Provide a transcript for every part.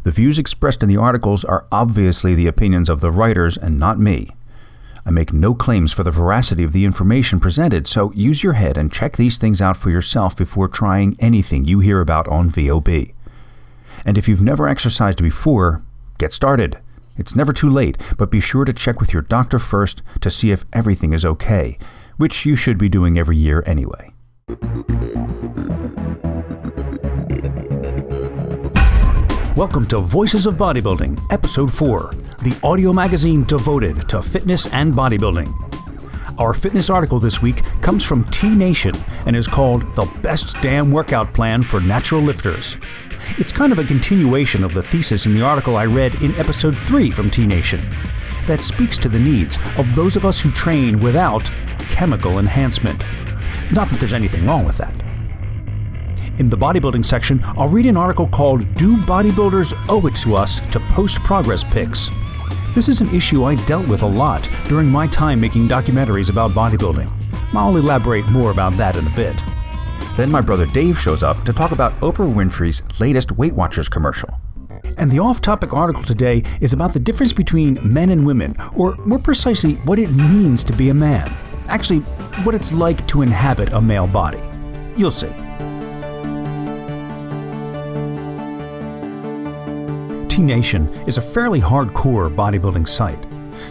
The views expressed in the articles are obviously the opinions of the writers and not me. I make no claims for the veracity of the information presented, so use your head and check these things out for yourself before trying anything you hear about on VOB. And if you've never exercised before, get started. It's never too late, but be sure to check with your doctor first to see if everything is okay, which you should be doing every year anyway. Welcome to Voices of Bodybuilding, Episode 4, the audio magazine devoted to fitness and bodybuilding. Our fitness article this week comes from T Nation and is called The Best Damn Workout Plan for Natural Lifters. It's kind of a continuation of the thesis in the article I read in Episode 3 from T Nation that speaks to the needs of those of us who train without chemical enhancement. Not that there's anything wrong with that. In the bodybuilding section, I'll read an article called Do Bodybuilders Owe It to Us to Post Progress Pics? This is an issue I dealt with a lot during my time making documentaries about bodybuilding. I'll elaborate more about that in a bit. Then my brother Dave shows up to talk about Oprah Winfrey's latest Weight Watchers commercial. And the off-topic article today is about the difference between men and women, or more precisely, what it means to be a man. Actually, what it's like to inhabit a male body. You'll see. T Nation is a fairly hardcore bodybuilding site.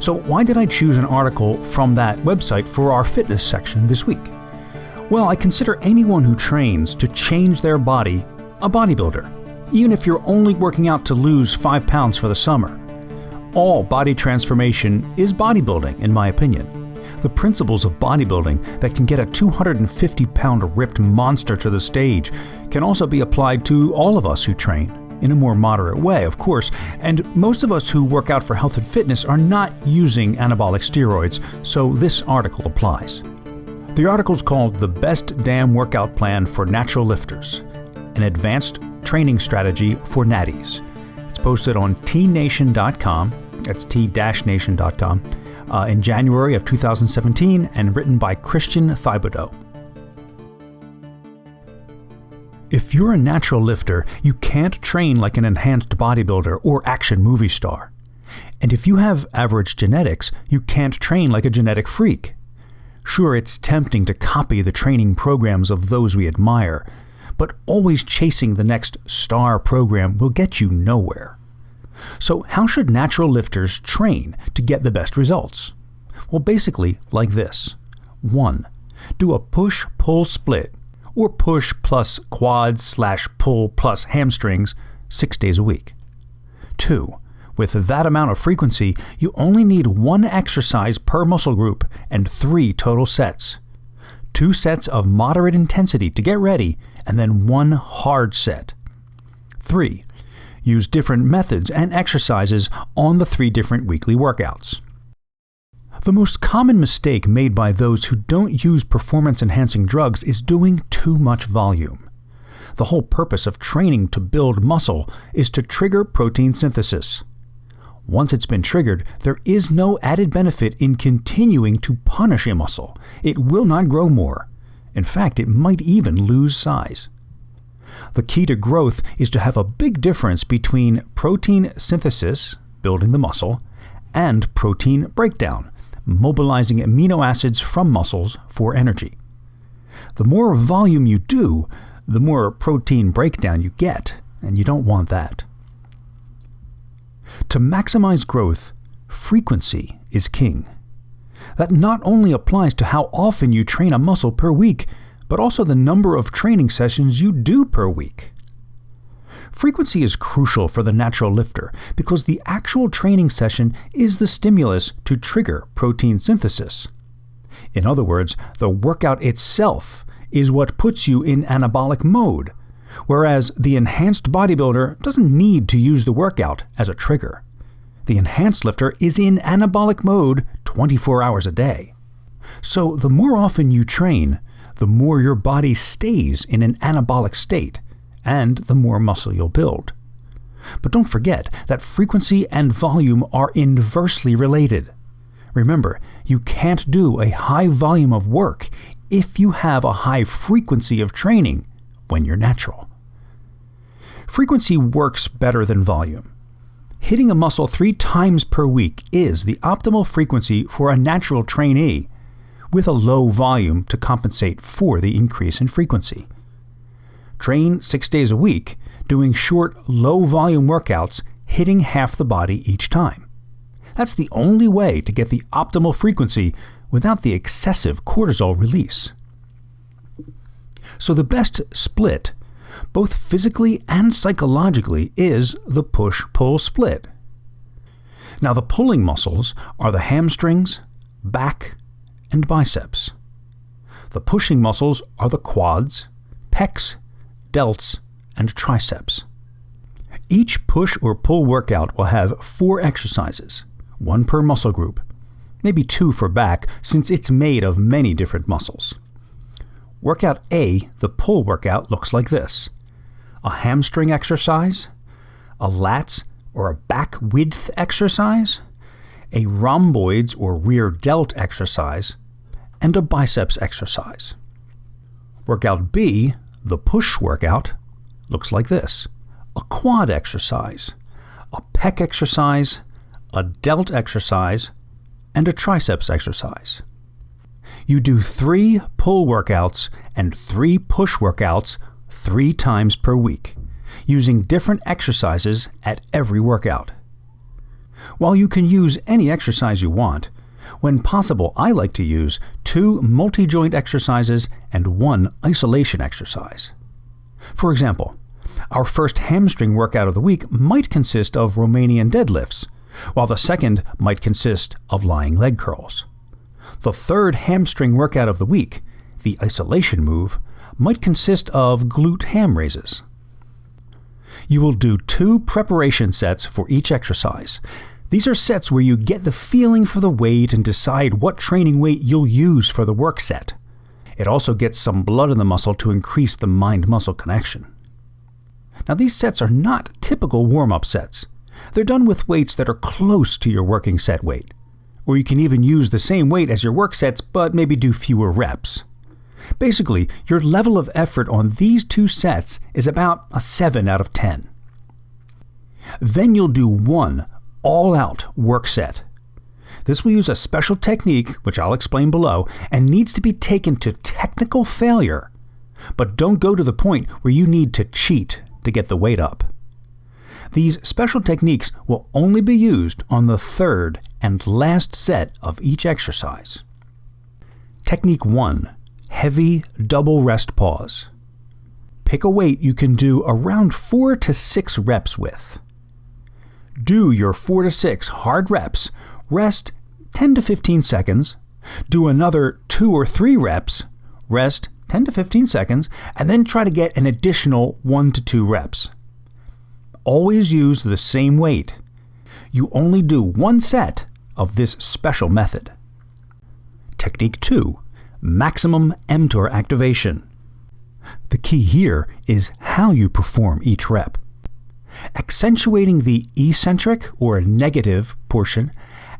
So why did I choose an article from that website for our fitness section this week? Well, I consider anyone who trains to change their body a bodybuilder, even if you're only working out to lose 5 pounds for the summer. All body transformation is bodybuilding, in my opinion. The principles of bodybuilding that can get a 250-pound ripped monster to the stage can also be applied to all of us who train, in a more moderate way, of course, and most of us who work out for health and fitness are not using anabolic steroids, so this article applies. The article's called The Best Damn Workout Plan for Natural Lifters, an advanced training strategy for natties. It's posted on tnation.com, that's t-nation.com, in January of 2017 and written by Christian Thibaudeau. If you're a natural lifter, you can't train like an enhanced bodybuilder or action movie star. And if you have average genetics, you can't train like a genetic freak. Sure, it's tempting to copy the training programs of those we admire, but always chasing the next star program will get you nowhere. So how should natural lifters train to get the best results? Well, basically like this. 1. Do a push-pull split, or push plus quads/pull plus hamstrings 6 days a week. 2. With that amount of frequency, you only need 1 exercise per muscle group and 3 total sets. 2 sets of moderate intensity to get ready, and then 1 hard set. 3. Use different methods and exercises on the 3 different weekly workouts. The most common mistake made by those who don't use performance-enhancing drugs is doing too much volume. The whole purpose of training to build muscle is to trigger protein synthesis. Once it's been triggered, there is no added benefit in continuing to punish a muscle. It will not grow more. In fact, it might even lose size. The key to growth is to have a big difference between protein synthesis, building the muscle, and protein breakdown, mobilizing amino acids from muscles for energy. The more volume you do, the more protein breakdown you get, and you don't want that. To maximize growth, frequency is king. That not only applies to how often you train a muscle per week, but also the number of training sessions you do per week. Frequency is crucial for the natural lifter because the actual training session is the stimulus to trigger protein synthesis. In other words, the workout itself is what puts you in anabolic mode, whereas the enhanced bodybuilder doesn't need to use the workout as a trigger. The enhanced lifter is in anabolic mode 24 hours a day. So the more often you train, the more your body stays in an anabolic state, and the more muscle you'll build. But don't forget that frequency and volume are inversely related. Remember, you can't do a high volume of work if you have a high frequency of training when you're natural. Frequency works better than volume. Hitting a muscle 3 times per week is the optimal frequency for a natural trainee, with a low volume to compensate for the increase in frequency. Train 6 days a week, doing short, low-volume workouts, hitting half the body each time. That's the only way to get the optimal frequency without the excessive cortisol release. So the best split, both physically and psychologically, is the push-pull split. Now the pulling muscles are the hamstrings, back, and biceps. The pushing muscles are the quads, pecs, delts, and triceps. Each push or pull workout will have 4 exercises, 1 per muscle group, maybe 2 for back since it's made of many different muscles. Workout A, the pull workout, looks like this: a hamstring exercise, a lats or a back width exercise, a rhomboids or rear delt exercise, and a biceps exercise. Workout B, the push workout, looks like this: a quad exercise, a pec exercise, a delt exercise, and a triceps exercise. You do 3 pull workouts and 3 push workouts 3 times per week, using different exercises at every workout. While you can use any exercise you want, when possible I like to use 2 multi-joint exercises and 1 isolation exercise. For example, our first hamstring workout of the week might consist of Romanian deadlifts, while the second might consist of lying leg curls. The third hamstring workout of the week, the isolation move, might consist of glute ham raises. You will do 2 preparation sets for each exercise. These are sets where you get the feeling for the weight and decide what training weight you'll use for the work set. It also gets some blood in the muscle to increase the mind-muscle connection. Now these sets are not typical warm-up sets. They're done with weights that are close to your working set weight. Or you can even use the same weight as your work sets, but maybe do fewer reps. Basically, your level of effort on these 2 sets is about a 7 out of 10. Then you'll do 1 all-out work set. This will use a special technique, which I'll explain below, and needs to be taken to technical failure. But don't go to the point where you need to cheat to get the weight up. These special techniques will only be used on the 3rd and last set of each exercise. Technique 1. Heavy double rest pause. Pick a weight you can do around 4 to 6 reps with. Do your 4 to 6 hard reps, rest 10 to 15 seconds, do another 2 or 3 reps, rest 10 to 15 seconds, and then try to get an additional 1 to 2 reps. Always use the same weight. You only do 1 set of this special method. Technique 2. Maximum mTOR activation. The key here is how you perform each rep. Accentuating the eccentric or negative portion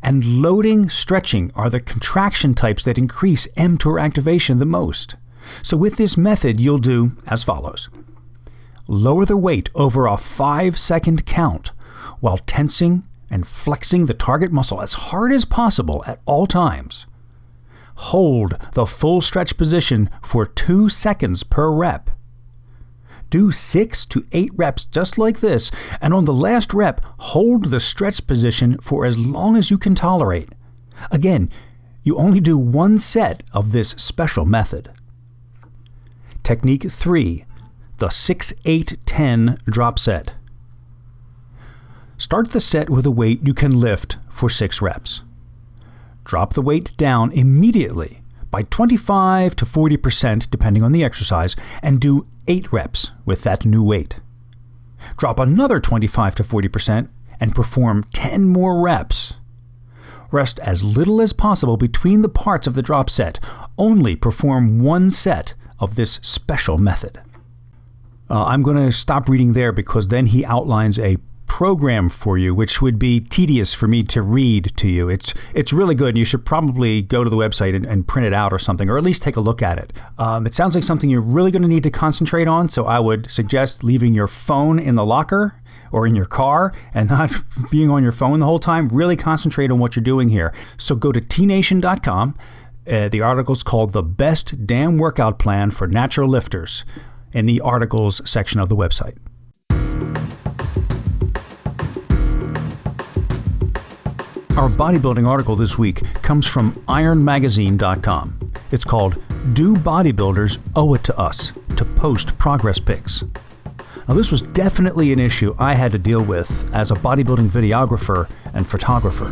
and loading stretching are the contraction types that increase mTOR activation the most. So with this method you'll do as follows. Lower the weight over a 5-second count while tensing and flexing the target muscle as hard as possible at all times. Hold the full stretch position for 2 seconds per rep. Do 6 to 8 reps just like this, and on the last rep, hold the stretch position for as long as you can tolerate. Again, you only do 1 set of this special method. Technique 3. The 6-8-10 drop set. Start the set with a weight you can lift for 6 reps. Drop the weight down immediately by 25 to 40% depending on the exercise, and do 8 reps with that new weight. Drop another 25 to 40% and perform 10 more reps. Rest as little as possible between the parts of the drop set. Only perform 1 set of this special method. I'm going to stop reading there because then he outlines a program for you, which would be tedious for me to read to you. It's really good, and you should probably go to the website and print it out or something, or at least take a look at it. It sounds like something you're really going to need to concentrate on, so I would suggest leaving your phone in the locker or in your car and not being on your phone the whole time. Really concentrate on what you're doing here. So go to tnation.com. The article's called The Best Damn Workout Plan for Natural Lifters in the articles section of the website. Our bodybuilding article this week comes from ironmagazine.com. It's called Do Bodybuilders Owe It to Us to Post Progress Pics? Now, this was definitely an issue I had to deal with as a bodybuilding videographer and photographer.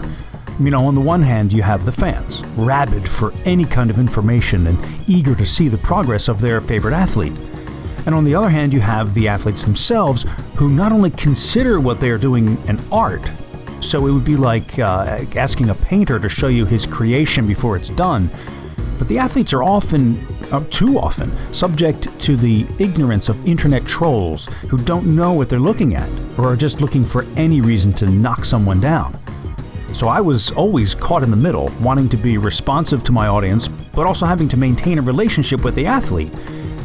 You know, on the one hand, you have the fans, rabid for any kind of information and eager to see the progress of their favorite athlete. And on the other hand, you have the athletes themselves who not only consider what they are doing an art, so it would be like asking a painter to show you his creation before it's done, but the athletes are often, too often, subject to the ignorance of internet trolls who don't know what they're looking at or are just looking for any reason to knock someone down. So I was always caught in the middle, wanting to be responsive to my audience, but also having to maintain a relationship with the athlete.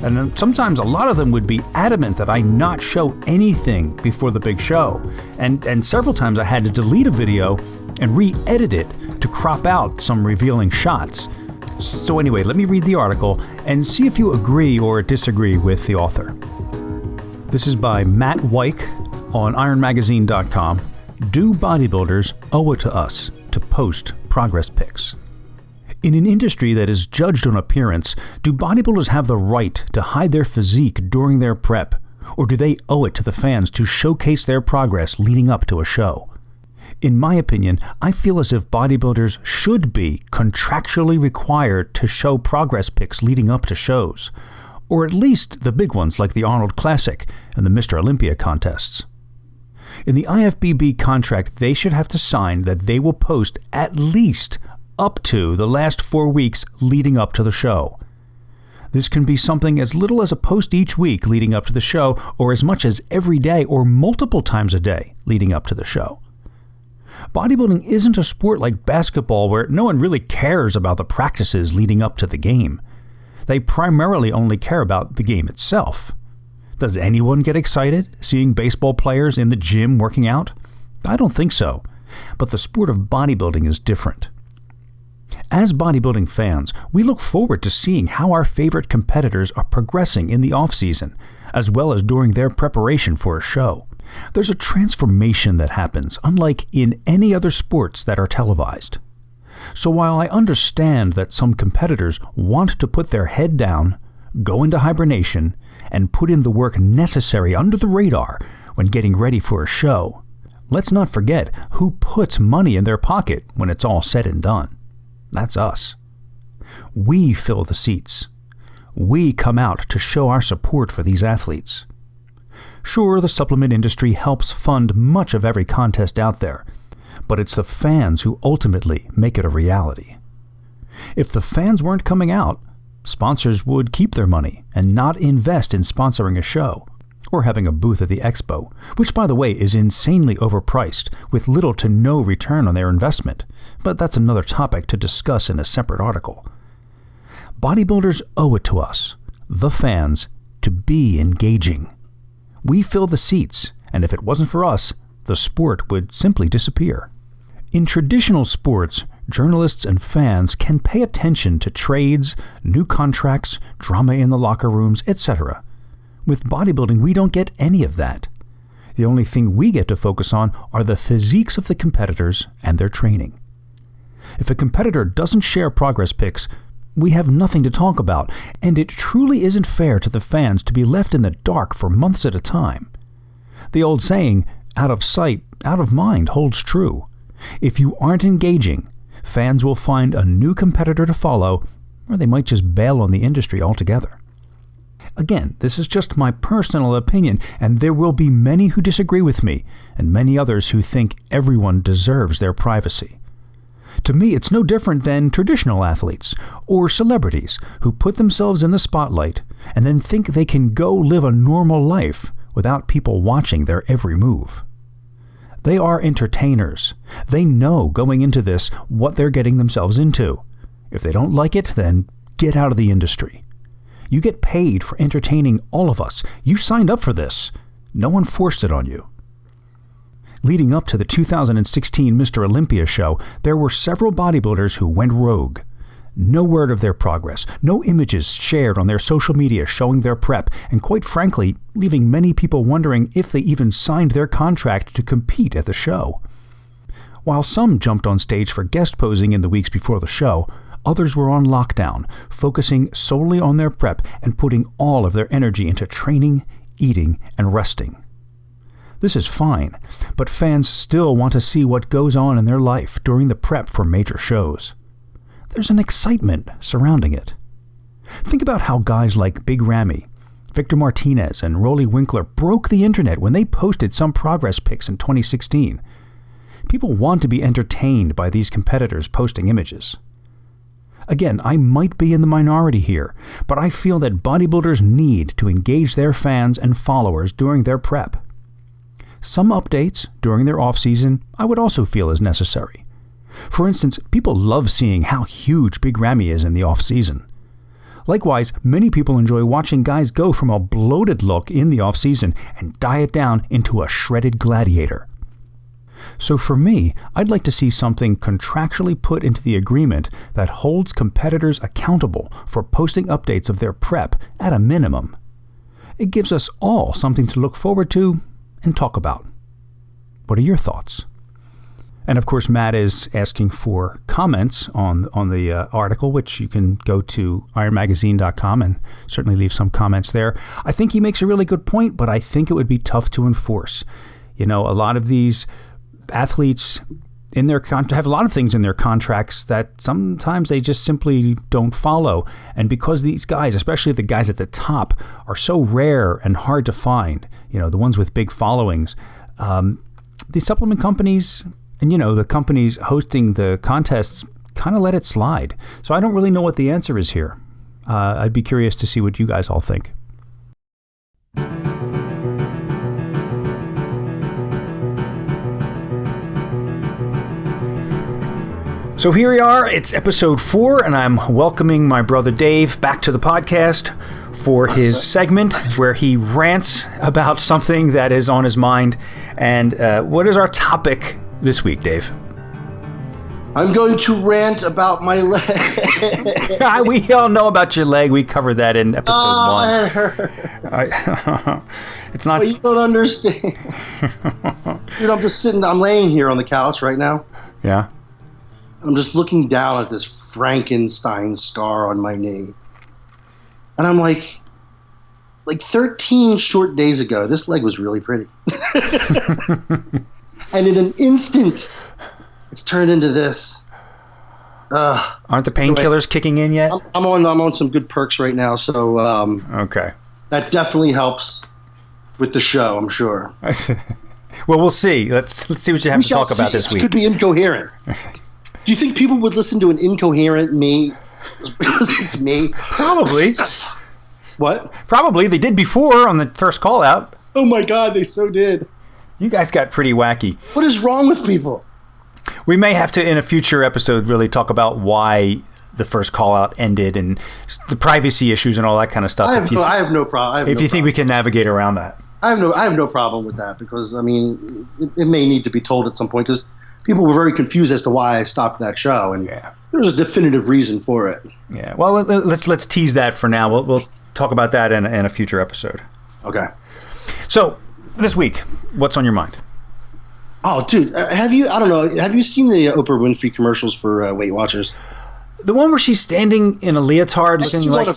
And sometimes a lot of them would be adamant that I not show anything before the big show. And several times I had to delete a video and re-edit it to crop out some revealing shots. So anyway, let me read the article and see if you agree or disagree with the author. This is by Matt Weik on ironmagazine.com. Do bodybuilders owe it to us to post progress pics? In an industry that is judged on appearance, do bodybuilders have the right to hide their physique during their prep, or do they owe it to the fans to showcase their progress leading up to a show? In my opinion, I feel as if bodybuilders should be contractually required to show progress pics leading up to shows, or at least the big ones like the Arnold Classic and the Mr. Olympia contests. In the IFBB contract, they should have to sign that they will post at least up to the last 4 weeks leading up to the show. This can be something as little as a post each week leading up to the show, or as much as every day or multiple times a day leading up to the show. Bodybuilding isn't a sport like basketball where no one really cares about the practices leading up to the game. They primarily only care about the game itself. Does anyone get excited seeing baseball players in the gym working out? I don't think so. But the sport of bodybuilding is different. As bodybuilding fans, we look forward to seeing how our favorite competitors are progressing in the off-season, as well as during their preparation for a show. There's a transformation that happens, unlike in any other sports that are televised. So while I understand that some competitors want to put their head down, go into hibernation, and put in the work necessary under the radar when getting ready for a show, let's not forget who puts money in their pocket when it's all said and done. That's us. We fill the seats. We come out to show our support for these athletes. Sure, the supplement industry helps fund much of every contest out there, but it's the fans who ultimately make it a reality. If the fans weren't coming out, sponsors would keep their money and not invest in sponsoring a show or having a booth at the expo, which, by the way, is insanely overpriced with little to no return on their investment. But that's another topic to discuss in a separate article. Bodybuilders owe it to us, the fans, to be engaging. We fill the seats, and if it wasn't for us, the sport would simply disappear. In traditional sports, journalists and fans can pay attention to trades, new contracts, drama in the locker rooms, etc. With bodybuilding, we don't get any of that. The only thing we get to focus on are the physiques of the competitors and their training. If a competitor doesn't share progress pics, we have nothing to talk about, and it truly isn't fair to the fans to be left in the dark for months at a time. The old saying, out of sight, out of mind, holds true. If you aren't engaging, fans will find a new competitor to follow, or they might just bail on the industry altogether. Again, this is just my personal opinion, and there will be many who disagree with me, and many others who think everyone deserves their privacy. To me, it's no different than traditional athletes or celebrities who put themselves in the spotlight and then think they can go live a normal life without people watching their every move. They are entertainers. They know going into this what they're getting themselves into. If they don't like it, then get out of the industry. You get paid for entertaining all of us. You signed up for this. No one forced it on you. Leading up to the 2016 Mr. Olympia show, there were several bodybuilders who went rogue. No word of their progress, no images shared on their social media showing their prep, and quite frankly, leaving many people wondering if they even signed their contract to compete at the show. While some jumped on stage for guest posing in the weeks before the show, others were on lockdown, focusing solely on their prep and putting all of their energy into training, eating, and resting. This is fine, but fans still want to see what goes on in their life during the prep for major shows. There's an excitement surrounding it. Think about how guys like Big Ramy, Victor Martinez, and Rolly Winkler broke the internet when they posted some progress pics in 2016. People want to be entertained by these competitors posting images. Again, I might be in the minority here, but I feel that bodybuilders need to engage their fans and followers during their prep. Some updates during their off-season I would also feel is necessary. For instance, people love seeing how huge Big Ramy is in the off-season. Likewise, many people enjoy watching guys go from a bloated look in the off-season and diet down into a shredded gladiator. So for me, I'd like to see something contractually put into the agreement that holds competitors accountable for posting updates of their prep at a minimum. It gives us all something to look forward to and talk about. What are your thoughts? And of course, Matt is asking for comments on the article, which you can go to ironmagazine.com and certainly leave some comments there. I think he makes a really good point, but I think it would be tough to enforce. You know, a lot of these athletes in their have a lot of things in their contracts that sometimes they just simply don't follow. And because these guys, especially the guys at the top, are so rare and hard to find, you know, the ones with big followings, the supplement companies and, you know, the companies hosting the contests kind of let it slide. So I don't really know what the answer is here. I'd be curious to see what you guys all think. So here we are, it's episode 4, and I'm welcoming my brother Dave back to the podcast for his segment where he rants about something that is on his mind. And what is our topic this week, Dave? I'm going to rant about my leg. We all know about your leg. We covered that in episode 1. It hurt. It's not... Well, you don't understand. Dude, I'm laying here on the couch right now. Yeah. I'm just looking down at this Frankenstein scar on my knee. And I'm like 13 short days ago, this leg was really pretty. And in an instant, it's turned into this. Aren't the painkillers kicking in yet? I'm on some good perks right now, so okay. That definitely helps with the show, I'm sure. Well, we'll see. Let's see what you have to talk about this week. It could be incoherent. Do you think people would listen to an incoherent me? Because it's me. Probably. What? Probably. They did before on the first call out. Oh my God, they so did. You guys got pretty wacky. What is wrong with people? We may have to, in a future episode, really talk about why the first call out ended and the privacy issues and all that kind of stuff. I have no problem. If you think we can navigate around that. I have no problem with that because, I mean, it may need to be told at some point because people were very confused as to why I stopped that show, and there was a definitive reason for it. Yeah. Well, let's tease that for now. We'll talk about that in a future episode. Okay. So this week, what's on your mind? Oh, dude, have you seen the Oprah Winfrey commercials for Weight Watchers? The one where she's standing in a leotard, looking like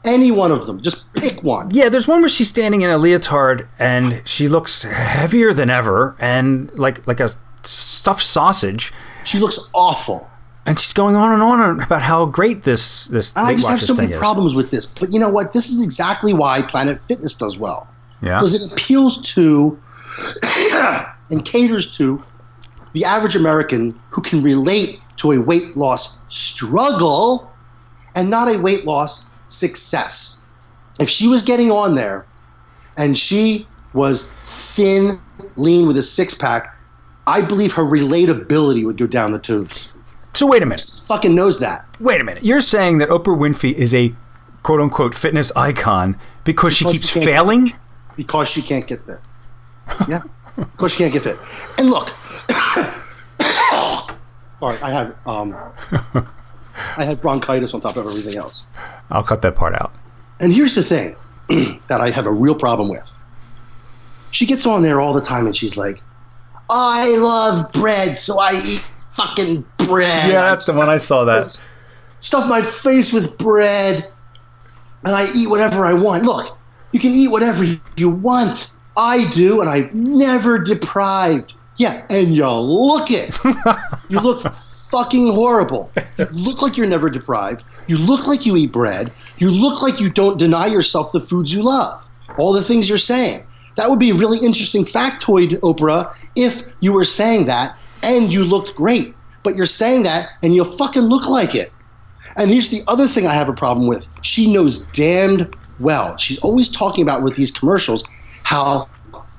any one of them. Just pick one. Yeah, there's one where she's standing in a leotard and she looks heavier than ever and like a stuffed sausage. She looks awful. And she's going on and on about how great this I just have so many problems with this. But you know what? This is exactly why Planet Fitness does well. Yeah. Because it appeals to and caters to the average American who can relate to a weight loss struggle and not a weight loss success. If she was getting on there and she was thin, lean with a six-pack, I believe her relatability would go down the tubes. So wait a minute. She fucking knows that. Wait a minute. You're saying that Oprah Winfrey is a quote-unquote fitness icon because she keeps failing? Because she can't get fit. Yeah. Because she can't get fit. And look, all right, I had bronchitis on top of everything else. I'll cut that part out. And here's the thing that I have a real problem with. She gets on there all the time and she's like, I love bread, so I eat fucking bread. Yeah, that's the one I saw that. Stuff my face with bread, and I eat whatever I want. Look, you can eat whatever you want. I do, and I'm never deprived. Yeah, and you look it. You look fucking horrible. You look like you're never deprived. You look like you eat bread. You look like you don't deny yourself the foods you love. All the things you're saying. That would be a really interesting factoid, Oprah, if you were saying that and you looked great. But you're saying that and you fucking look like it. And here's the other thing I have a problem with. She knows damned well. She's always talking about with these commercials how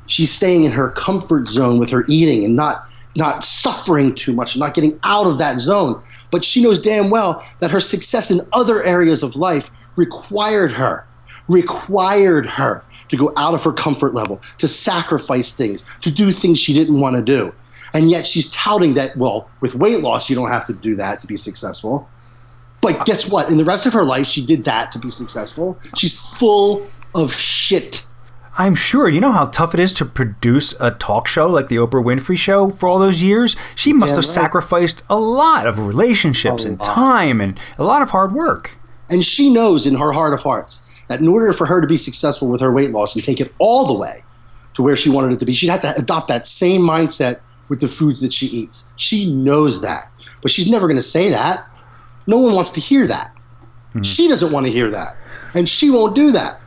she's staying in her comfort zone with her eating and not suffering too much, not getting out of that zone. But she knows damn well that her success in other areas of life required her to go out of her comfort level, to sacrifice things, to do things she didn't want to do. And yet she's touting that, well, with weight loss, you don't have to do that to be successful. But guess what? In the rest of her life, she did that to be successful. She's full of shit. I'm sure. You know how tough it is to produce a talk show like the Oprah Winfrey Show for all those years? She must have sacrificed a lot of relationships and time and a lot of hard work. And she knows in her heart of hearts that in order for her to be successful with her weight loss and take it all the way to where she wanted it to be, she'd have to adopt that same mindset with the foods that she eats. She knows that. But she's never going to say that. No one wants to hear that. Mm-hmm. She doesn't want to hear that. And she won't do that.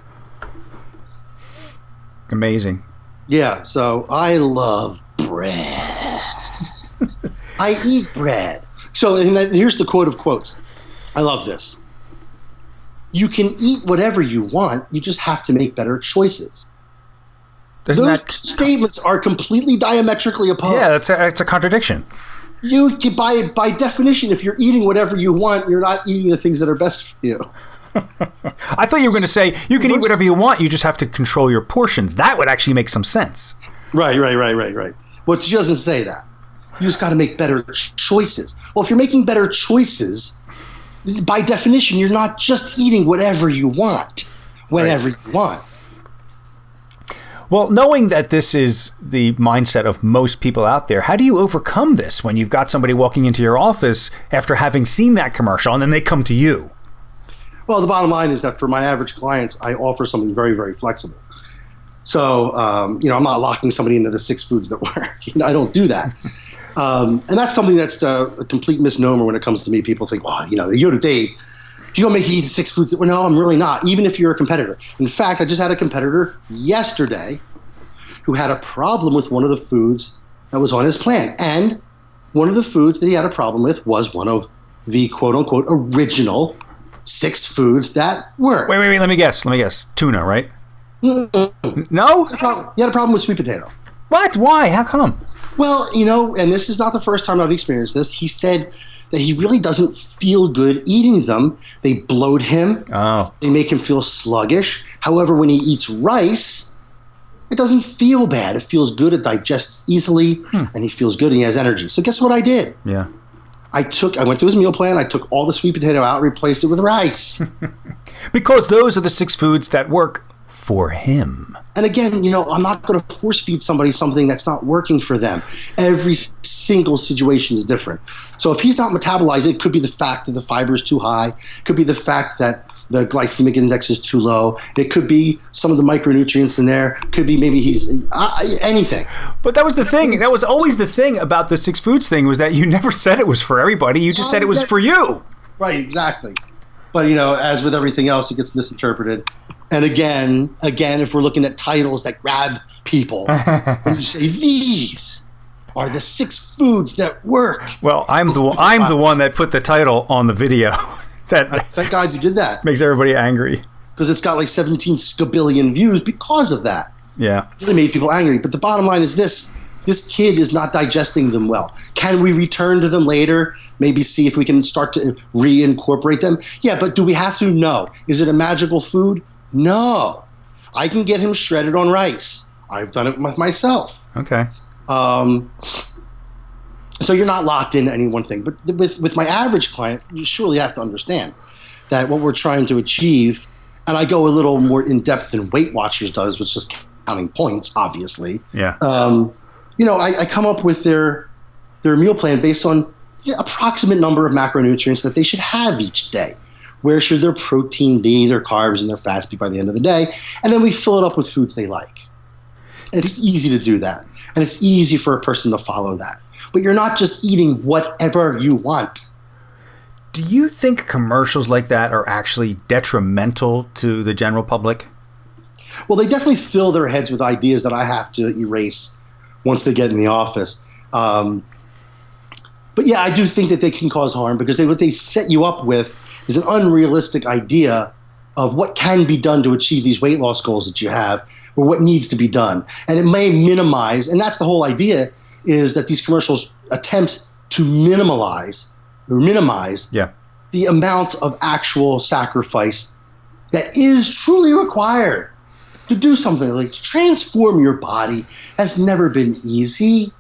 Amazing. Yeah, so I love bread. I eat bread. So and here's the quote of quotes. I love this. You can eat whatever you want. You just have to make better choices. Those statements are completely diametrically opposed. Yeah, that's a contradiction. By definition, if you're eating whatever you want, you're not eating the things that are best for you. I thought you were going to say you can eat whatever you want. You just have to control your portions. That would actually make some sense. Right. Well, she doesn't say that. You just got to make better choices. Well, if you're making better choices, by definition, you're not just eating whatever you want, whenever you want. Well, knowing that this is the mindset of most people out there, how do you overcome this when you've got somebody walking into your office after having seen that commercial and then they come to you? Well, the bottom line is that for my average clients, I offer something very, very flexible. So, I'm not locking somebody into the 6 foods that work. I don't do that. And that's something that's a complete misnomer when it comes to me. People think, you're the Dave. You're going to make you eat 6 foods. Well, no, I'm really not, even if you're a competitor. In fact, I just had a competitor yesterday who had a problem with one of the foods that was on his plan. And one of the foods that he had a problem with was one of the quote-unquote original 6 foods that work. Wait, let me guess. Tuna, right? Mm-mm. No? He had a problem with sweet potato. What? Why? How come? Well, and this is not the first time I've experienced this. He said that he really doesn't feel good eating them. They bloat him. Oh. They make him feel sluggish. However, when he eats rice, it doesn't feel bad. It feels good. It digests easily, and he feels good and he has energy. So guess what I did? Yeah. I went to his meal plan. I took all the sweet potato out, replaced it with rice. Because those are the 6 foods that work for him. And again, I'm not going to force feed somebody something that's not working for them. Every single situation is different. So if he's not metabolizing, it could be the fact that the fiber is too high. It could be the fact that the glycemic index is too low. It could be some of the micronutrients in there. It could be maybe he's anything. But that was the thing. That was always the thing about the 6 foods thing, was that you never said it was for everybody. You just said it was for you. Right, exactly. But, as with everything else, it gets misinterpreted. And again, if we're looking at titles that grab people, and you say, these are the 6 foods that work. Well, I'm the one that put the title on the video. Thank God you did that. Makes everybody angry. Because it's got like 17 scabillion views because of that. Yeah. It really made people angry. But the bottom line is this. this kid is not digesting them well. Can we return to them later? Maybe see if we can start to reincorporate them? Yeah, but do we have to? No. Is it a magical food? No. I can get him shredded on rice. I've done it with myself. Okay. So you're not locked into any one thing. But with my average client, you surely have to understand that what we're trying to achieve, and I go a little more in depth than Weight Watchers does, which is counting points, obviously. Yeah. I come up with their meal plan based on the approximate number of macronutrients that they should have each day. Where should their protein be, their carbs, and their fats be by the end of the day? And then we fill it up with foods they like. It's easy to do that. And it's easy for a person to follow that. But you're not just eating whatever you want. Do you think commercials like that are actually detrimental to the general public? Well, they definitely fill their heads with ideas that I have to erase once they get in the office. But yeah, I do think that they can cause harm because what they set you up with is an unrealistic idea of what can be done to achieve these weight loss goals that you have, or what needs to be done. And it may minimize, and that's the whole idea, is that these commercials attempt to minimize the amount of actual sacrifice that is truly required to do something. Like, to transform your body has never been easy.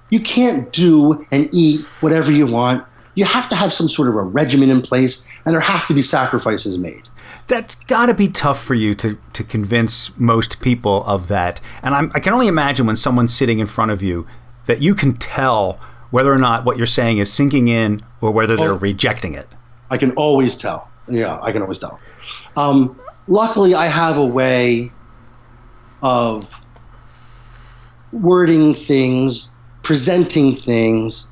You can't do and eat whatever you want. You have to have some sort of a regimen in place, and there have to be sacrifices made. That's got to be tough for you to convince most people of that. And I can only imagine when someone's sitting in front of you that you can tell whether or not what you're saying is sinking in or whether they're rejecting it. I can always tell. Yeah, I can always tell. Luckily, I have a way of wording things, presenting things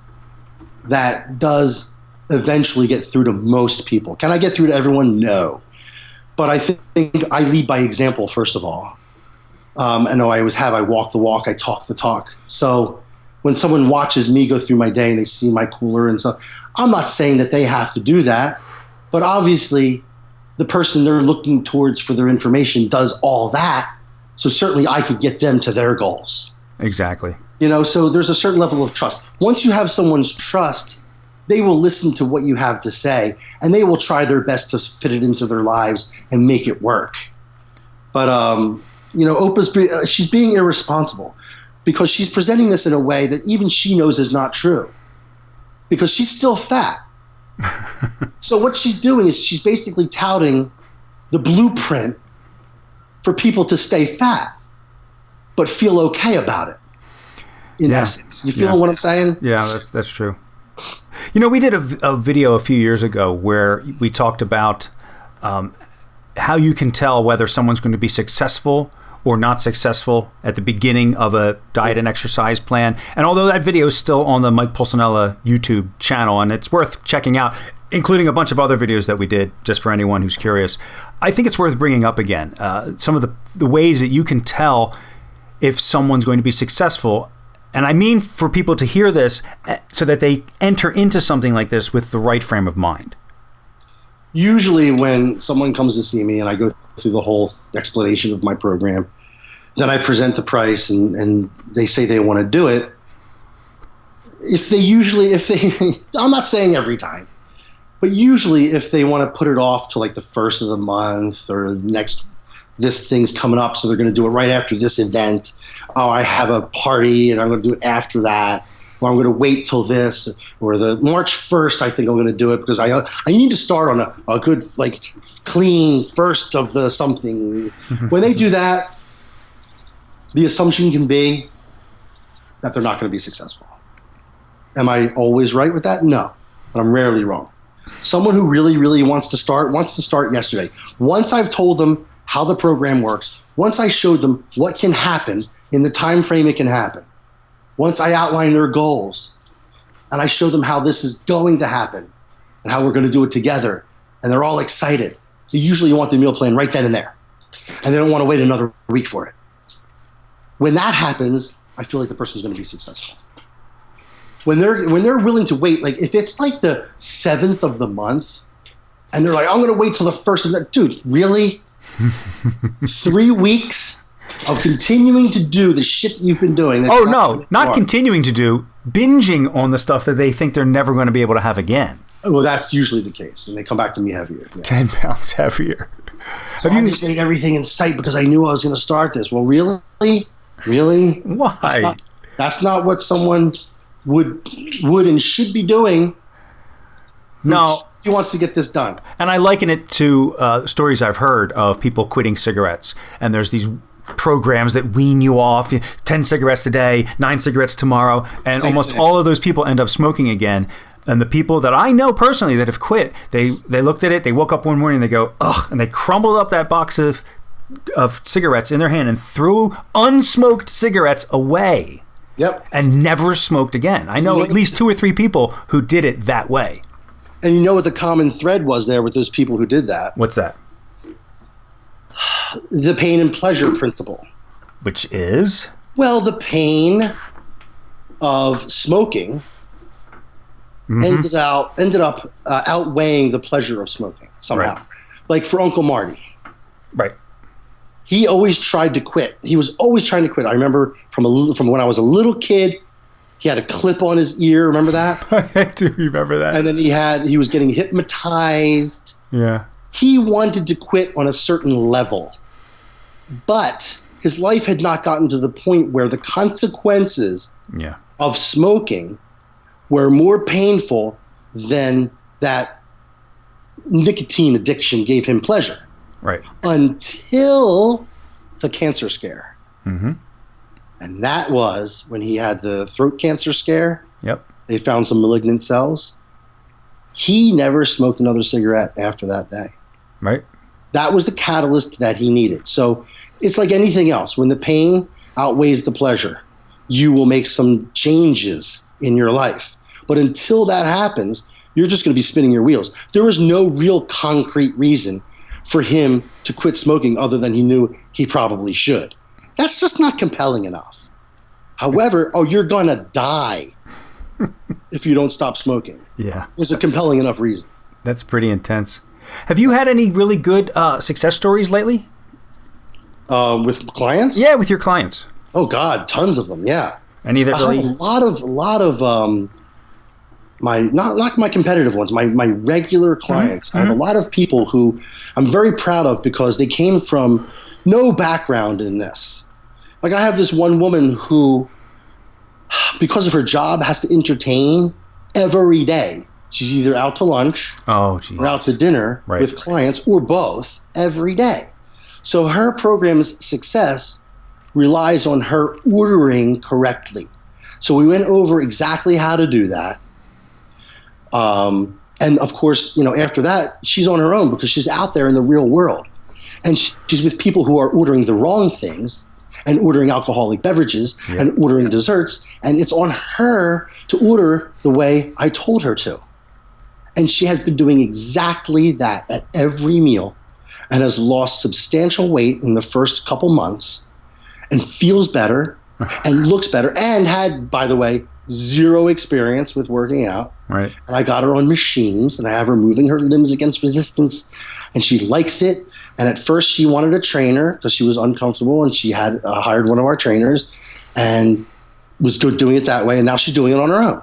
that does eventually get through to most people. Can I get through to everyone? No. But I think I lead by example, first of all. I know I walk the walk, I talk the talk. So when someone watches me go through my day and they see my cooler and stuff, I'm not saying that they have to do that, but obviously the person they're looking towards for their information does all that. So certainly I could get them to their goals. Exactly. So there's a certain level of trust. Once you have someone's trust, they will listen to what you have to say, and they will try their best to fit it into their lives and make it work. But, Oprah's she's being irresponsible because she's presenting this in a way that even she knows is not true because she's still fat. So what she's doing is she's basically touting the blueprint for people to stay fat but feel okay about it. In essence, you feel what I'm saying? Yeah, that's true. We did a video a few years ago where we talked about how you can tell whether someone's going to be successful or not successful at the beginning of a diet and exercise plan. And although that video is still on the Mike Pulcinella YouTube channel, and it's worth checking out, including a bunch of other videos that we did just for anyone who's curious, I think it's worth bringing up again. Some of the ways that you can tell if someone's going to be successful. And I mean for people to hear this so that they enter into something like this with the right frame of mind. Usually when someone comes to see me and I go through the whole explanation of my program, then I present the price and they say they want to do it. I'm not saying every time, but usually if they want to put it off to like the first of the month or this thing's coming up, so they're going to do it right after this event. Oh, I have a party and I'm going to do it after that. Or I'm going to wait till this. Or the March 1st, I think I'm going to do it because I need to start on a good, clean first of the something. When they do that, the assumption can be that they're not going to be successful. Am I always right with that? No, but I'm rarely wrong. Someone who really, really wants to start yesterday. Once I've told them how the program works, once I showed them what can happen in the time frame it can happen, once I outline their goals and I show them how this is going to happen and how we're going to do it together, and they're all excited, they usually want the meal plan right then and there, and they don't want to wait another week for it. When that happens, I feel like the person's going to be successful. When they're willing to wait, like if it's like the 7th of the month and they're like, I'm going to wait till the 1st of that, dude, really? 3 weeks? of continuing to do the shit that you've been doing. Oh, no, not continuing to do, binging on the stuff that they think they're never going to be able to have again. Well, that's usually the case, and they come back to me heavier. Yeah. 10 pounds heavier. So I just ate everything in sight because I knew I was going to start this. Well, really? Really? Why? That's not what someone would and should be doing. No. He wants to get this done. And I liken it to stories I've heard of people quitting cigarettes. And there's these programs that wean you off, 10 cigarettes a day, 9 cigarettes tomorrow. And almost all of those people end up smoking again. And the people that I know personally that have quit, they looked at it, they woke up one morning and they go, ugh, and they crumbled up that box of cigarettes in their hand and threw unsmoked cigarettes away. Yep. And never smoked again. I know at least 2 or 3 people who did it that way. And you know what the common thread was there with those people who did that? What's that? The pain and pleasure principle. Which is? Well, the pain of smoking ended up outweighing the pleasure of smoking somehow. Right. Like for Uncle Marty. Right. He always tried to quit. He was always trying to quit. I remember from when I was a little kid, he had a clip on his ear. Remember that? I do remember that. And then he was getting hypnotized. Yeah. He wanted to quit on a certain level. But his life had not gotten to the point where the consequences of smoking were more painful than that nicotine addiction gave him pleasure. Right. Until the cancer scare. Mm-hmm. And that was when he had the throat cancer scare. Yep. They found some malignant cells. He never smoked another cigarette after that day. Right. That was the catalyst that he needed. So it's like anything else. When the pain outweighs the pleasure, you will make some changes in your life. But until that happens, you're just going to be spinning your wheels. There was no real concrete reason for him to quit smoking other than he knew he probably should. That's just not compelling enough. However, you're going to die if you don't stop smoking. Yeah. Is a compelling enough reason. That's pretty intense. Have you had any really good success stories lately? With clients? Yeah, with your clients. Oh God, tons of them. Yeah. Any that really? I have a lot of my not my competitive ones, my regular clients. Mm-hmm. I have a lot of people who I'm very proud of because they came from no background in this. Like I have this one woman who, because of her job, has to entertain every day. She's either out to lunch or out to dinner with clients or both every day. So her program's success relies on her ordering correctly. So we went over exactly how to do that. And of course, after that, she's on her own because she's out there in the real world. And she's with people who are ordering the wrong things and ordering alcoholic beverages and ordering desserts. And it's on her to order the way I told her to. And she has been doing exactly that at every meal and has lost substantial weight in the first couple months and feels better and looks better and had, by the way, zero experience with working out. Right. And I got her on machines and I have her moving her limbs against resistance and she likes it. And at first she wanted a trainer because she was uncomfortable and she had hired one of our trainers and was good doing it that way. And now she's doing it on her own.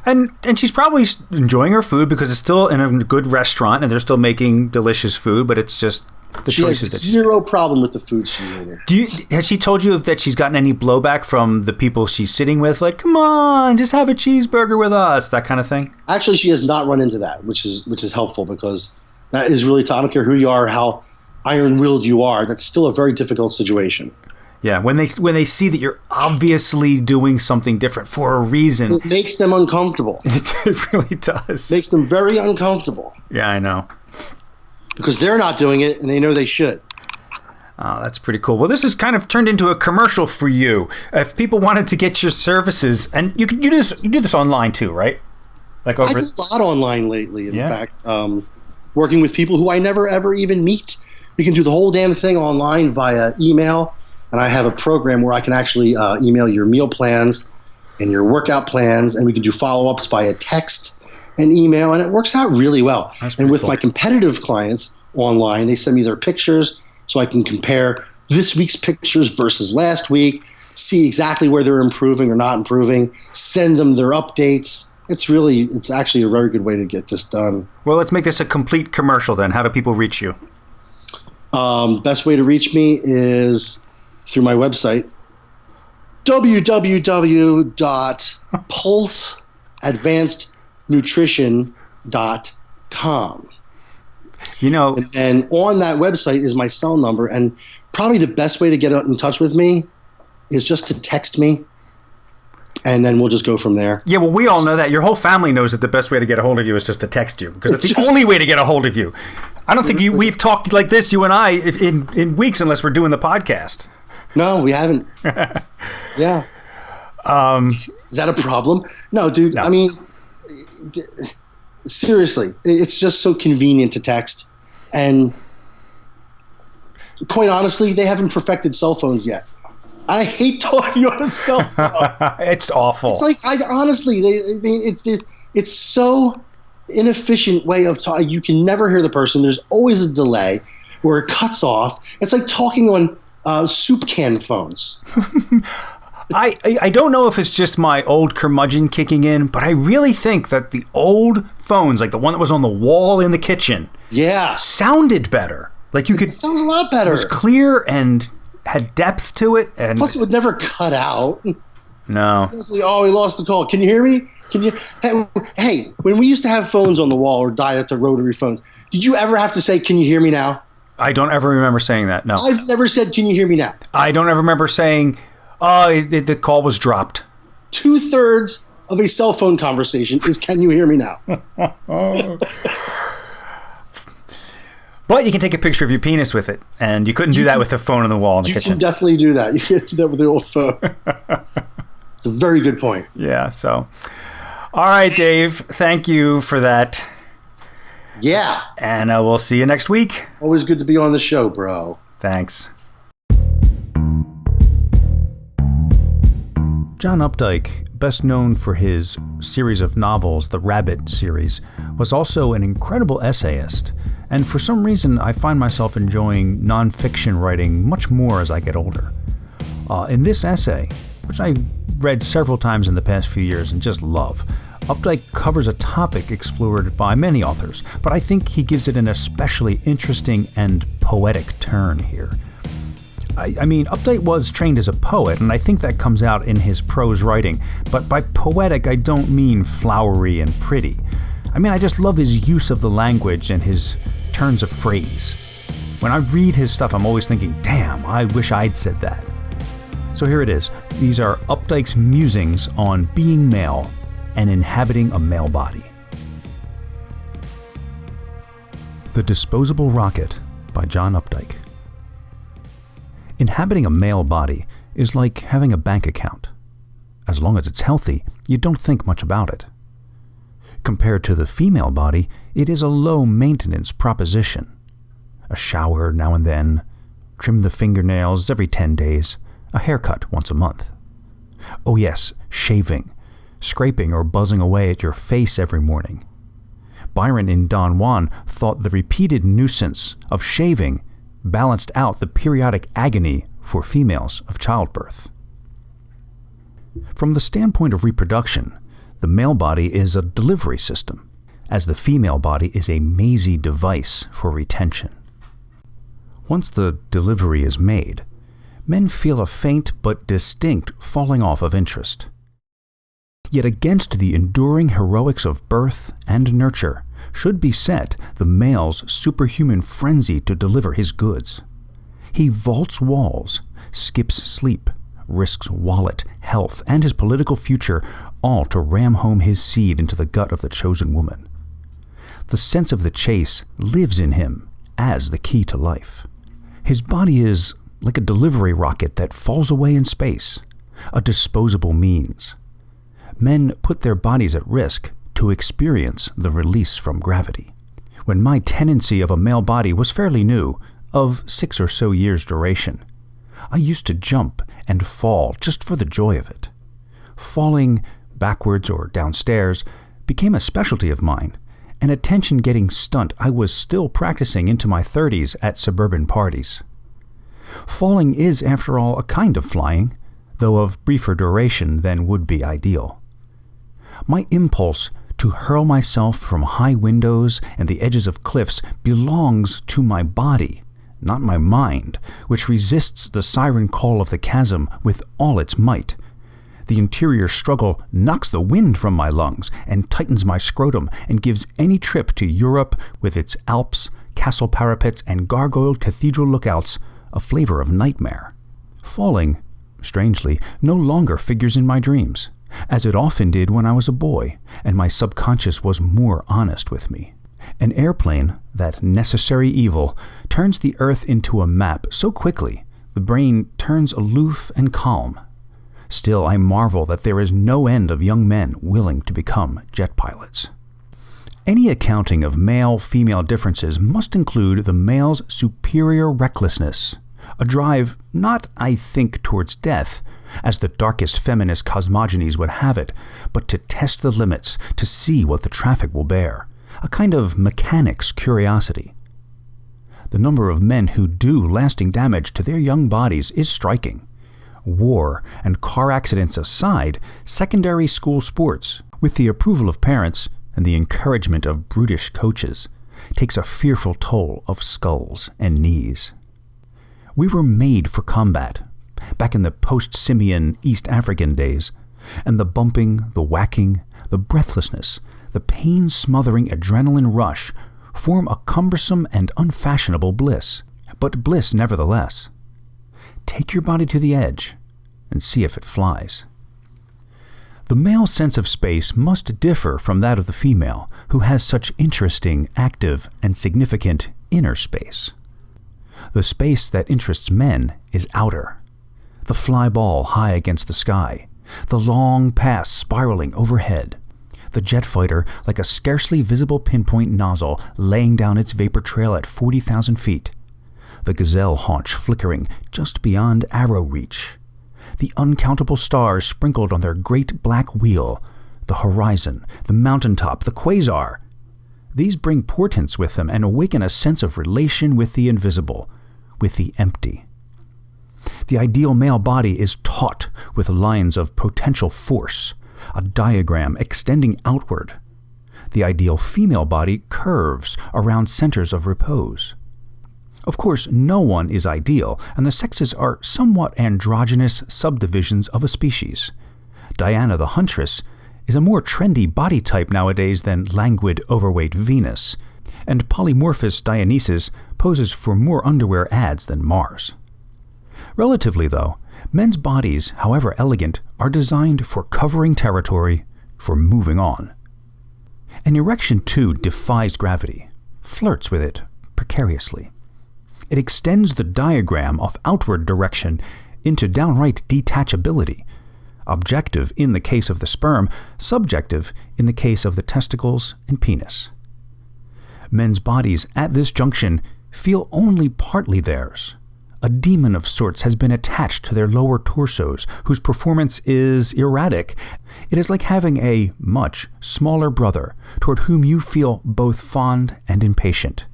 And she's probably enjoying her food because it's still in a good restaurant and they're still making delicious food, but it's just the choices that zero problem with the food she's eating. Has she told you that she's gotten any blowback from the people she's sitting with? Like, come on, just have a cheeseburger with us, that kind of thing? Actually, she has not run into that, which is helpful because that is really tough. I don't care who you are, how iron-willed you are. That's still a very difficult situation. Yeah, when they see that you're obviously doing something different for a reason. It makes them uncomfortable. It really does. Makes them very uncomfortable. Yeah, I know. Because they're not doing it and they know they should. Oh, that's pretty cool. Well, this has kind of turned into a commercial for you. If people wanted to get your services, and you do this online too, right? Like over. I do a lot online lately. In fact, working with people who I never ever even meet. We can do the whole damn thing online via email, and I have a program where I can actually email your meal plans and your workout plans, and we can do follow-ups via text and email, and it works out really well. And with my competitive clients online, they send me their pictures so I can compare this week's pictures versus last week, see exactly where they're improving or not improving, send them their updates. It's actually a very good way to get this done. Well, let's make this a complete commercial then. How do people reach you? Best way to reach me is through my website, www.pulseadvancednutrition.com. And on that website is my cell number, and probably the best way to get in touch with me is just to text me, and then we'll just go from there. Yeah, well, we all know that. Your whole family knows that the best way to get a hold of you is just to text you, because it's the only way to get a hold of you. I don't think we've talked like this, you and I, in weeks, unless we're doing the podcast. No, we haven't. Yeah. Is that a problem? No, dude. No. I mean, seriously, it's just so convenient to text. And quite honestly, they haven't perfected cell phones yet. I hate talking on a cell phone. It's awful. It's like, it's so inefficient way of talking. You can never hear the person. There's always a delay where it cuts off. It's like talking on soup can phones. I don't know if it's just my old curmudgeon kicking in, but I really think that the old phones, like the one that was on the wall in the kitchen, sounded better. Like it sounds a lot better. It was clear and had depth to it, and plus it would never cut out. No. Oh, he lost the call. Can you hear me? Hey, when we used to have phones on the wall or dial up to rotary phones, did you ever have to say, "Can you hear me now"? I don't ever remember saying that. No. I've never said, "Can you hear me now"? I don't ever remember saying, the call was dropped. 2/3 of a cell phone conversation is, "Can you hear me now?" But you can take a picture of your penis with it, and you couldn't do that with the phone on the wall in the kitchen. You can definitely do that. You can't do that with the old phone. It's a very good point. Yeah, so. All right, Dave. Thank you for that. Yeah. And we'll see you next week. Always good to be on the show, bro. Thanks. John Updike, best known for his series of novels, the Rabbit series, was also an incredible essayist, and for some reason I find myself enjoying nonfiction writing much more as I get older. In this essay, which I read several times in the past few years and just love, Updike covers a topic explored by many authors, but I think he gives it an especially interesting and poetic turn here. I mean, Updike was trained as a poet, and I think that comes out in his prose writing, but by poetic I don't mean flowery and pretty. I mean, I just love his use of the language and his turns of phrase. When I read his stuff, I'm always thinking, damn, I wish I'd said that. So here it is. These are Updike's musings on being male and inhabiting a male body. The Disposable Rocket by John Updike. Inhabiting a male body is like having a bank account. As long as it's healthy, you don't think much about it. Compared to the female body, it is a low-maintenance proposition. A shower now and then, trim the fingernails every 10 days, a haircut once a month. Oh yes, shaving, scraping or buzzing away at your face every morning. Byron in Don Juan thought the repeated nuisance of shaving balanced out the periodic agony for females of childbirth. From the standpoint of reproduction, the male body is a delivery system, as the female body is a mazy device for retention. Once the delivery is made, men feel a faint but distinct falling off of interest. Yet against the enduring heroics of birth and nurture should be set the male's superhuman frenzy to deliver his goods. He vaults walls, skips sleep, risks wallet, health, and his political future, all to ram home his seed into the gut of the chosen woman. The sense of the chase lives in him as the key to life. His body is like a delivery rocket that falls away in space, a disposable means. Men put their bodies at risk to experience the release from gravity. When my tenancy of a male body was fairly new, of 6 or so years' duration, I used to jump and fall just for the joy of it. Falling backwards or downstairs became a specialty of mine, an attention-getting stunt I was still practicing into my 30s at suburban parties. Falling is, after all, a kind of flying, though of briefer duration than would be ideal. My impulse to hurl myself from high windows and the edges of cliffs belongs to my body, not my mind, which resists the siren call of the chasm with all its might. The interior struggle knocks the wind from my lungs and tightens my scrotum and gives any trip to Europe with its Alps, castle parapets, and gargoyled cathedral lookouts a flavor of nightmare. Falling, strangely, no longer figures in my dreams, as it often did when I was a boy, and my subconscious was more honest with me. An airplane, that necessary evil, turns the earth into a map so quickly the brain turns aloof and calm. Still, I marvel that there is no end of young men willing to become jet pilots. Any accounting of male-female differences must include the male's superior recklessness, a drive not, I think, towards death, as the darkest feminist cosmogonies would have it, but to test the limits, to see what the traffic will bear, a kind of mechanic's curiosity. The number of men who do lasting damage to their young bodies is striking. War and car accidents aside, secondary school sports, with the approval of parents and the encouragement of brutish coaches, takes a fearful toll of skulls and knees. We were made for combat, back in the post-Simian East African days, and the bumping, the whacking, the breathlessness, the pain-smothering adrenaline rush form a cumbersome and unfashionable bliss, but bliss nevertheless. Take your body to the edge and see if it flies. The male sense of space must differ from that of the female, who has such interesting, active, and significant inner space. The space that interests men is outer. The fly ball high against the sky, the long pass spiraling overhead, the jet fighter like a scarcely visible pinpoint nozzle laying down its vapor trail at 40,000 feet, the gazelle haunch flickering just beyond arrow reach, the uncountable stars sprinkled on their great black wheel, the horizon, the mountaintop, the quasar. These bring portents with them and awaken a sense of relation with the invisible, with the empty. The ideal male body is taut with lines of potential force, a diagram extending outward. The ideal female body curves around centers of repose. Of course, no one is ideal, and the sexes are somewhat androgynous subdivisions of a species. Diana the Huntress is a more trendy body type nowadays than languid, overweight Venus, and polymorphous Dionysus poses for more underwear ads than Mars. Relatively, though, men's bodies, however elegant, are designed for covering territory, for moving on. An erection, too, defies gravity, flirts with it precariously. It extends the diagram of outward direction into downright detachability, objective in the case of the sperm, subjective in the case of the testicles and penis. Men's bodies at this junction feel only partly theirs. A demon of sorts has been attached to their lower torsos, whose performance is erratic. It is like having a much smaller brother toward whom you feel both fond and impatient.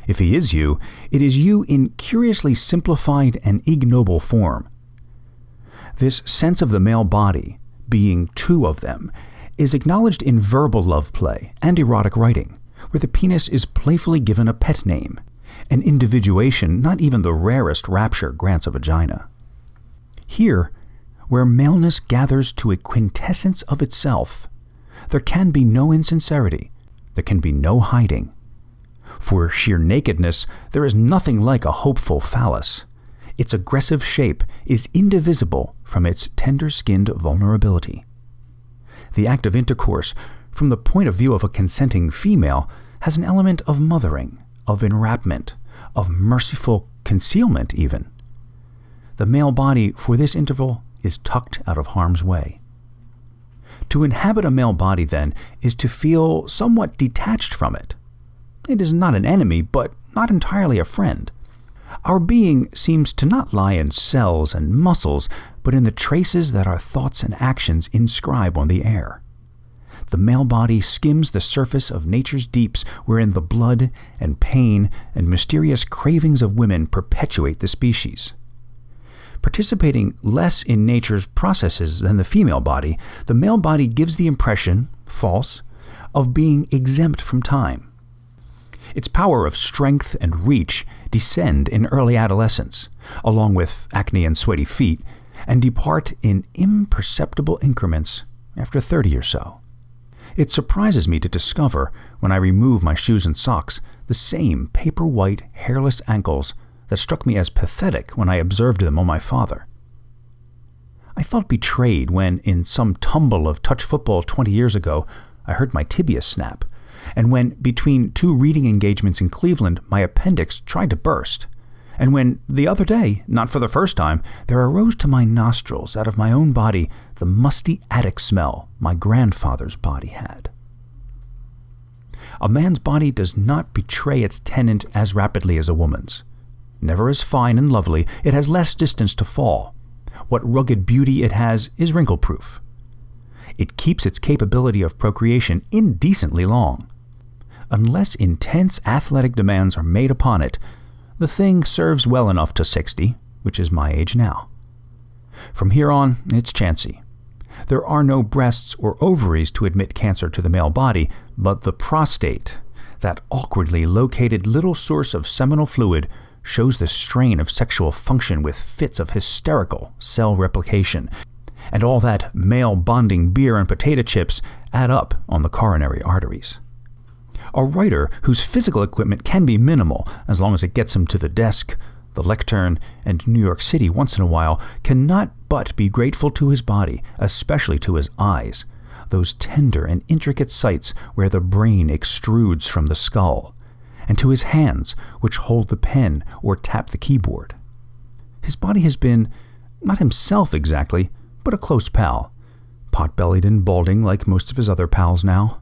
If he is you, it is you in curiously simplified and ignoble form. This sense of the male body, being two of them, is acknowledged in verbal love play and erotic writing, where the penis is playfully given a pet name, an individuation not even the rarest rapture grants a vagina. Here, where maleness gathers to a quintessence of itself, there can be no insincerity, there can be no hiding. For sheer nakedness, there is nothing like a hopeful phallus. Its aggressive shape is indivisible from its tender-skinned vulnerability. The act of intercourse, from the point of view of a consenting female, has an element of mothering, of enwrapment, of merciful concealment even. The male body for this interval is tucked out of harm's way. To inhabit a male body, then, is to feel somewhat detached from it. It is not an enemy, but not entirely a friend. Our being seems to not lie in cells and muscles, but in the traces that our thoughts and actions inscribe on the air. the male body skims the surface of nature's deeps wherein the blood and pain and mysterious cravings of women perpetuate the species. Participating less in nature's processes than the female body, the male body gives the impression, false, of being exempt from time. Its power of strength and reach descend in early adolescence, along with acne and sweaty feet, and depart in imperceptible increments after 30 or so. It surprises me to discover, when I remove my shoes and socks, the same paper-white, hairless ankles that struck me as pathetic when I observed them on my father. I felt betrayed when, in some tumble of touch football 20 years ago, I heard my tibia snap, and when, between 2 reading engagements in Cleveland, my appendix tried to burst, and when, the other day, not for the first time, there arose to my nostrils out of my own body the musty attic smell my grandfather's body had. A man's body does not betray its tenant as rapidly as a woman's. Never as fine and lovely, it has less distance to fall. What rugged beauty it has is wrinkle-proof. It keeps its capability of procreation indecently long. Unless intense athletic demands are made upon it, the thing serves well enough to 60, which is my age now. From here on, it's chancy. There are no breasts or ovaries to admit cancer to the male body, but the prostate, that awkwardly located little source of seminal fluid, shows the strain of sexual function with fits of hysterical cell replication, and all that male bonding beer and potato chips add up on the coronary arteries. A writer whose physical equipment can be minimal as long as it gets him to the desk, the lectern, and New York City once in a while cannot but be grateful to his body, especially to his eyes, those tender and intricate sites where the brain extrudes from the skull, and to his hands, which hold the pen or tap the keyboard. His body has been, not himself exactly, but a close pal, pot-bellied and balding like most of his other pals now.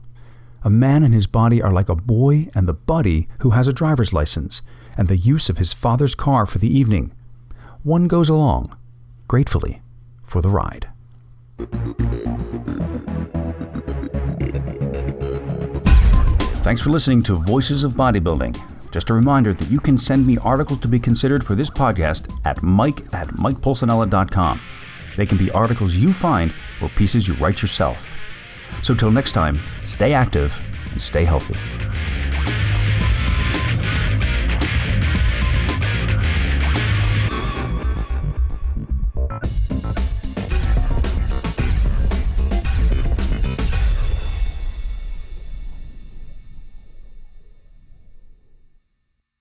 A man and his body are like a boy and the buddy who has a driver's license and the use of his father's car for the evening. One goes along, gratefully, for the ride. Thanks for listening to Voices of Bodybuilding. Just a reminder that you can send me articles to be considered for this podcast at mike@mikepulcinella.com. They can be articles you find or pieces you write yourself. So till next time, stay active and stay healthy.